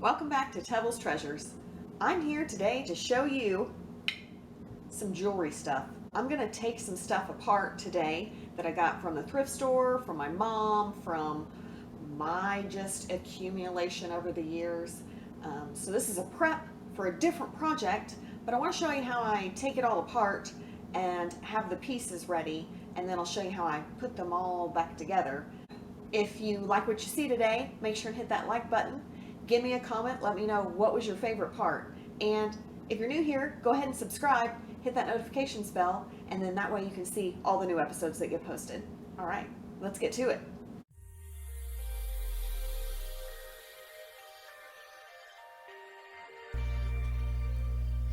Welcome back to Teville's Treasures. I'm here today to show you some jewelry stuff. I'm going to take some stuff apart today that I got from the thrift store, from my mom, from my just accumulation over the years. So this is a prep for a different project, but I want to show you how I take it all apart and have the pieces ready, and then I'll show you how I put them all back together. If you like what you see today, make sure and hit that like button. Give me a comment, let me know what was your favorite part. And if you're new here, go ahead and subscribe, hit that notifications bell, and then that way you can see all the new episodes that get posted. All right, let's get to it.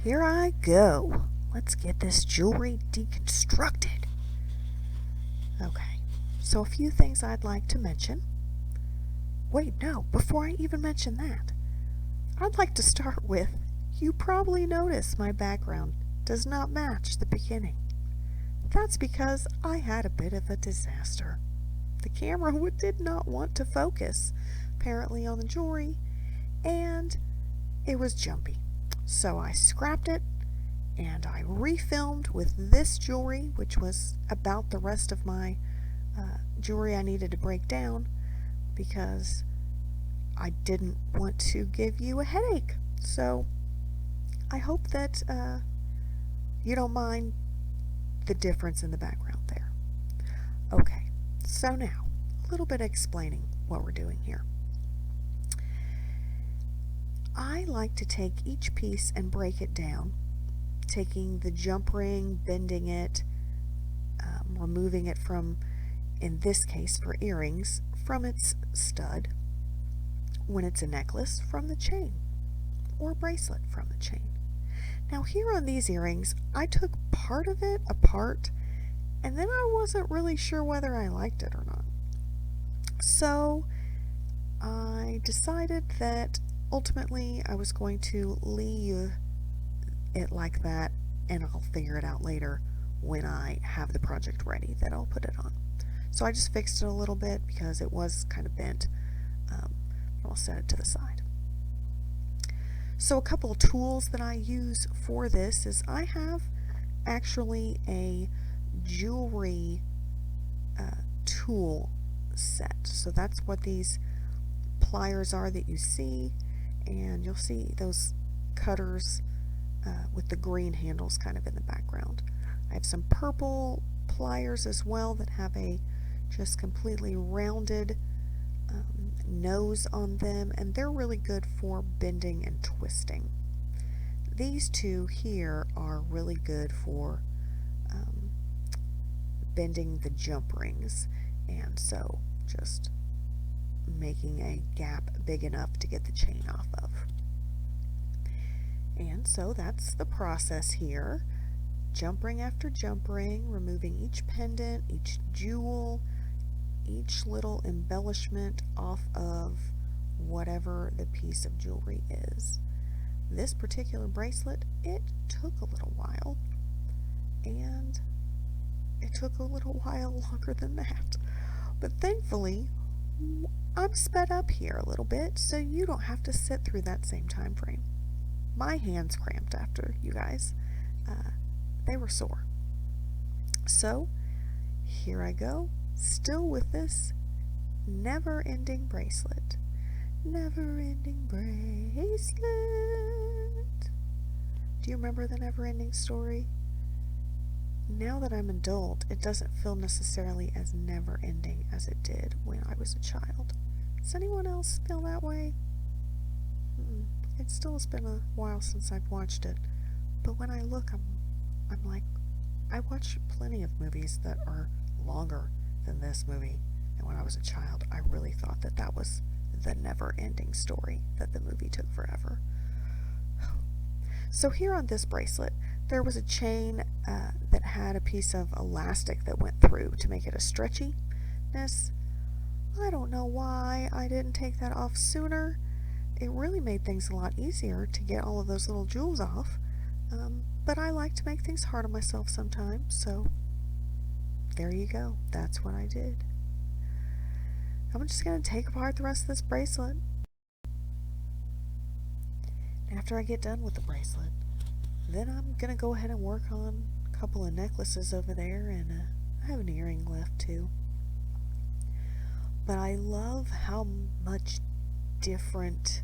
Here I go. Let's get this jewelry deconstructed. Okay, so a few things I'd like to mention. Wait, no, before I even mention that, I'd like to start with, you probably noticed my background does not match the beginning. That's because I had a bit of a disaster. The camera did not want to focus, apparently, on the jewelry, and it was jumpy. So I scrapped it, and I refilmed with this jewelry, which was about the rest of my jewelry I needed to break down, because I didn't want to give you a headache. So I hope that you don't mind the difference in the background there. Okay, so now a little bit of explaining what we're doing here. I like to take each piece and break it down, taking the jump ring, bending it, removing it from, in this case for earrings, from its stud, when it's a necklace, from the chain, or bracelet from the chain. Now here on these earrings, I took part of it apart, and then I wasn't really sure whether I liked it or not. So I decided that ultimately I was going to leave it like that, and I'll figure it out later when I have the project ready that I'll put it on. So I just fixed it a little bit because it was kind of bent. I'll set it to the side. So a couple of tools that I use for this is I have actually a jewelry tool set. So that's what these pliers are that you see, and you'll see those cutters with the green handles kind of in the background. I have some purple pliers as well that have a just completely rounded nose on them, and they're really good for bending and twisting. These two here are really good for bending the jump rings, and so just making a gap big enough to get the chain off of. And so that's the process here. Jump ring after jump ring, removing each pendant, each jewel, each little embellishment off of whatever the piece of jewelry is. This particular bracelet, it took a little while, and it took a little while longer than that. But thankfully, I'm sped up here a little bit, so you don't have to sit through that same time frame. My hands cramped after, you guys. They were sore. So here I go, still with this never-ending bracelet. Never-ending bracelet. Do you remember the never-ending story? Now that I'm an adult, it doesn't feel necessarily as never-ending as it did when I was a child. Does anyone else feel that way? It still has been a while since I've watched it, but when I look, I'm like, I watch plenty of movies that are longer than this movie, and when I was a child, I really thought that that was the never-ending story, that the movie took forever. So here on this bracelet, there was a chain that had a piece of elastic that went through to make it a stretchiness. I don't know why I didn't take that off sooner. It really made things a lot easier to get all of those little jewels off. But I like to make things hard on myself sometimes, so there you go. That's what I did. I'm just going to take apart the rest of this bracelet. after I get done with the bracelet, then I'm gonna go ahead and work on a couple of necklaces over there, and I have an earring left too. But I love how much different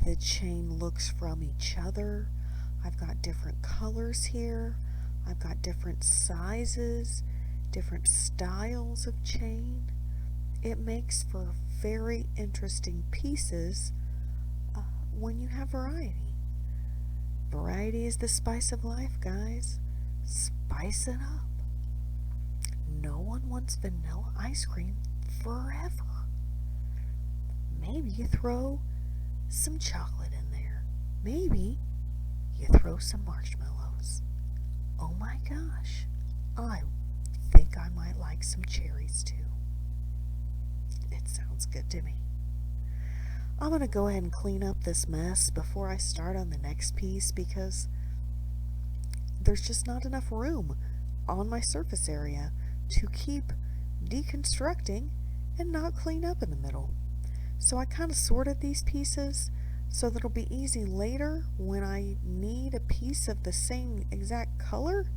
the chain looks from each other. I've got different colors here. I've got different sizes, different styles of chain. It makes for very interesting pieces when you have variety. Variety is the spice of life, guys. Spice it up. No one wants vanilla ice cream forever. Maybe you throw some chocolate in there. Maybe you throw some marshmallows. Oh my gosh, I think I might like some cherries too. It sounds good to me. I'm going to go ahead and clean up this mess before I start on the next piece because there's just not enough room on my surface area to keep deconstructing and not clean up in the middle. So I kind of sorted these pieces so that it'll be easy later when I need a piece of the same exact color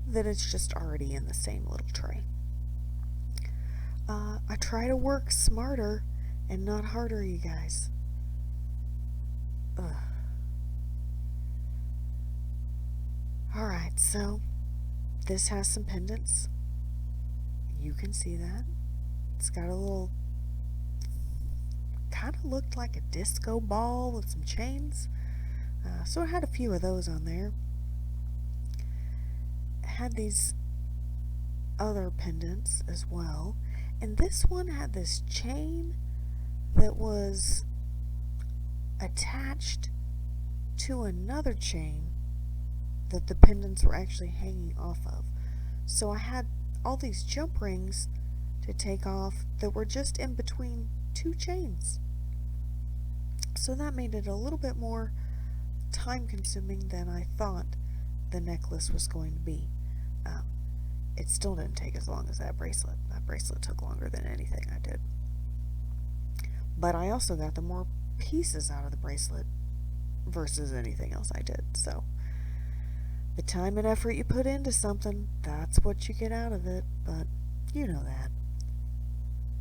that it's just already in the same little tray. I try to work smarter and not harder, you guys. Alright, so this has some pendants. You can see that. It's got a little, kind of looked like a disco ball with some chains. So it had a few of those on there. It had these other pendants as well. And this one had this chain that was attached to another chain that the pendants were actually hanging off of. So I had all these jump rings to take off that were just in between two chains. So that made it a little bit more time consuming than I thought the necklace was going to be. It still didn't take as long as that bracelet. That bracelet took longer than anything I did. But I also got the more pieces out of the bracelet versus anything else I did. So the time and effort you put into something, that's what you get out of it. But you know that.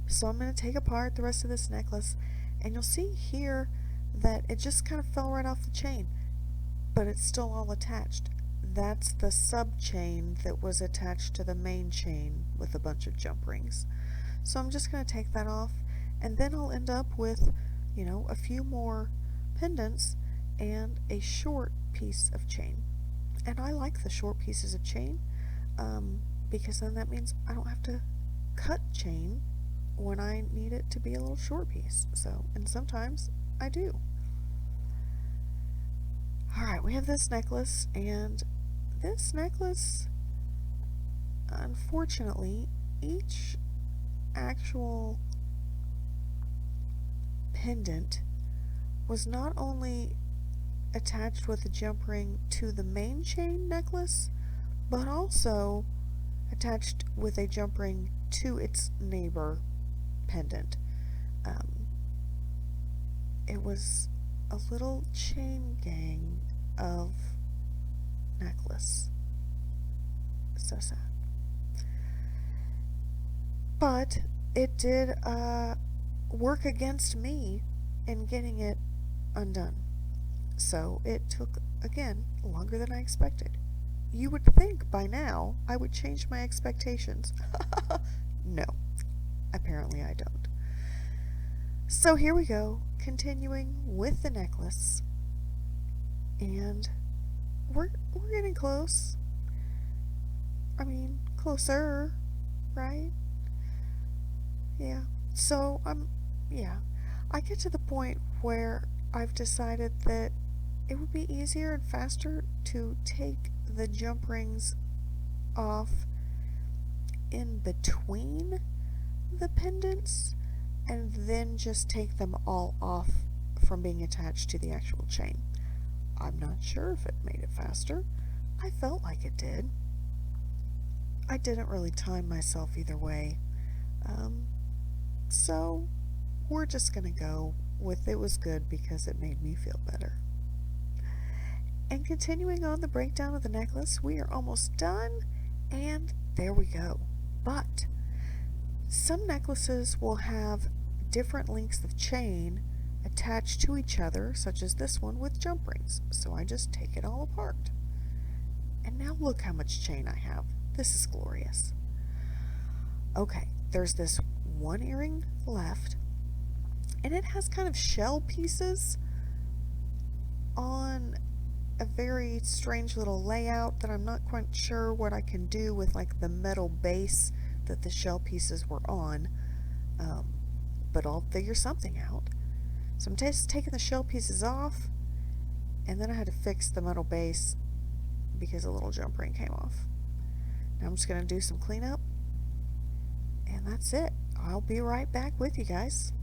So I'm going to take apart the rest of this necklace, and you'll see here that it just kind of fell right off the chain, but it's still all attached. That's the sub chain that was attached to the main chain with a bunch of jump rings. So I'm just going to take that off, and then I'll end up with, a few more pendants and a short piece of chain. And I like the short pieces of chain because then that means I don't have to cut chain when I need it to be a little short piece. And sometimes I do. Alright, we have this necklace, and this necklace, unfortunately, each actual pendant was not only attached with a jump ring to the main chain necklace, but also attached with a jump ring to its neighbor pendant. It was a little chain gang of necklace. So sad. But it did work against me in getting it undone. So it took, again, longer than I expected. You would think by now I would change my expectations. No, apparently I don't. So here we go, continuing with the necklace. And we're getting close. I mean, closer, right? Yeah. So I get to the point where I've decided that it would be easier and faster to take the jump rings off in between the pendants and then just take them all off from being attached to the actual chain. I'm not sure if it made it faster. I felt like it did. I didn't really time myself either way. So we're just gonna go with it was good because it made me feel better. And continuing on the breakdown of the necklace, we are almost done, and there we go. But some necklaces will have different lengths of chain attached to each other, such as this one with jump rings. So I just take it all apart. And now look how much chain I have. This is glorious. Okay, there's this one earring left, and it has kind of shell pieces on a very strange little layout that I'm not quite sure what I can do with, like the metal base that the shell pieces were on, but I'll figure something out. So I'm just taking the shell pieces off, and then I had to fix the metal base because a little jump ring came off. Now I'm just going to do some cleanup, and that's it. I'll be right back with you guys.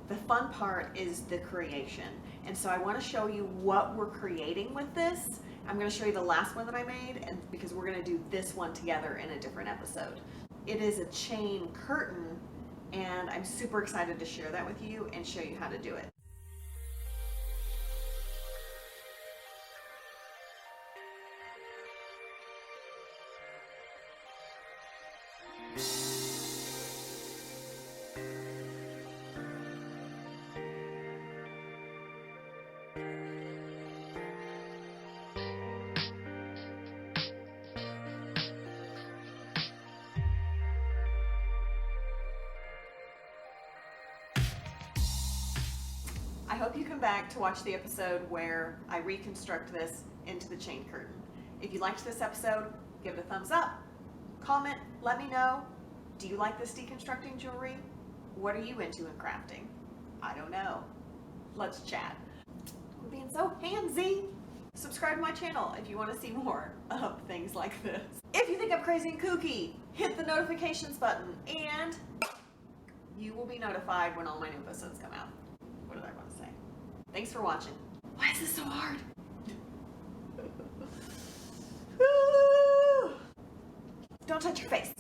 The fun part is the creation. And so I want to show you what we're creating with this. I'm going to show you the last one that I made, and because we're going to do this one together in a different episode. It is a chain curtain, and I'm super excited to share that with you and show you how to do it. I hope you come back to watch the episode where I reconstruct this into the chain curtain. If you liked this episode, give it a thumbs up, comment, let me know. Do you like this deconstructing jewelry? What are you into in crafting? I don't know. Let's chat. I'm being so handsy. Subscribe to my channel if you want to see more of things like this. If you think I'm crazy and kooky, hit the notifications button and you will be notified when all my new episodes come out. What did I want to say? Thanks for watching. Why is this so hard? Don't touch your face.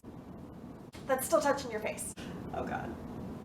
That's still touching your face. Oh God.